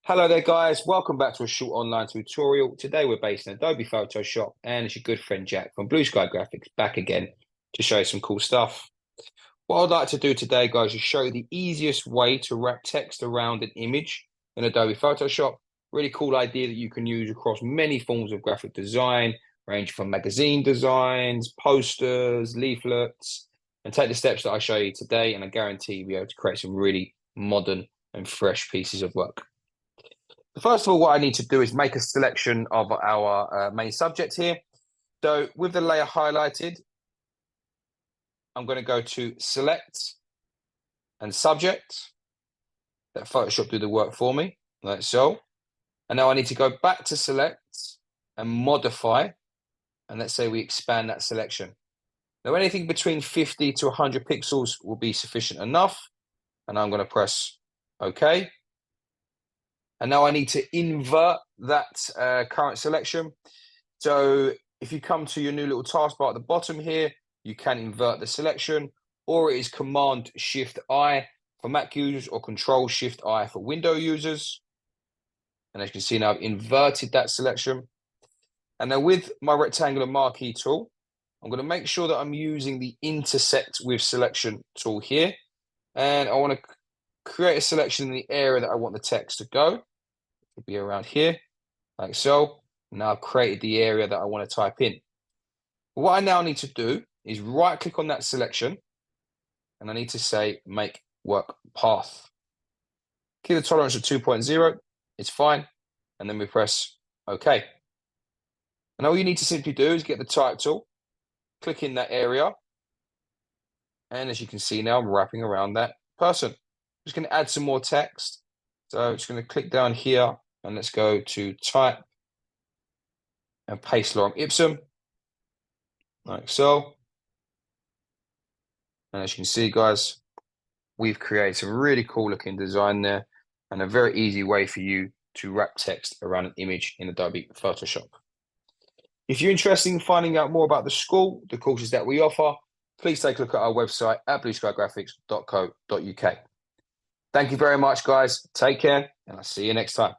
Hello there guys, welcome back to a short online tutorial. Today we're based in Adobe Photoshop and it's your good friend Jack from Blue Sky Graphics back again to show you some cool stuff. What I'd like to do today guys is show you the easiest way to wrap text around an image in Adobe Photoshop. Really cool idea that you can use across many forms of graphic design, ranging from magazine designs, posters, leaflets, and take the steps that I show you today and I guarantee you'll be able to create some really modern and fresh pieces of work. First of all, what I need to do is make a selection of our main subject here. So with the layer highlighted, I'm going to go to Select and Subject. Let Photoshop do the work for me, like so. And now I need to go back to Select and Modify. And let's say we expand that selection. Now anything between 50 to 100 pixels will be sufficient enough. And I'm going to press OK. And now I need to invert that current selection. So if you come to your new little taskbar at the bottom here, you can invert the selection, or it is Command-Shift-I for Mac users or Control-Shift-I for Windows users. And as you can see now, I've inverted that selection. And now with my rectangular marquee tool, I'm going to make sure that I'm using the Intersect with Selection tool here. And I want to create a selection in the area that I want the text to go. It could be around here, like so. Now I've created the area that I want to type in. What I now need to do is right click on that selection and I need to say make work path. Keep the tolerance of 2.0, it's fine. And then we press OK. And all you need to simply do is get the type tool, click in that area. And as you can see now, I'm wrapping around that person. I'm just going to add some more text. So I'm just going to click down here and let's go to type and paste lorem ipsum, like so. And as you can see, guys, we've created some really cool looking design there and a very easy way for you to wrap text around an image in Adobe Photoshop. If you're interested in finding out more about the school, the courses that we offer, please take a look at our website at blueskygraphics.co.uk. Thank you very much, guys. Take care, and I'll see you next time.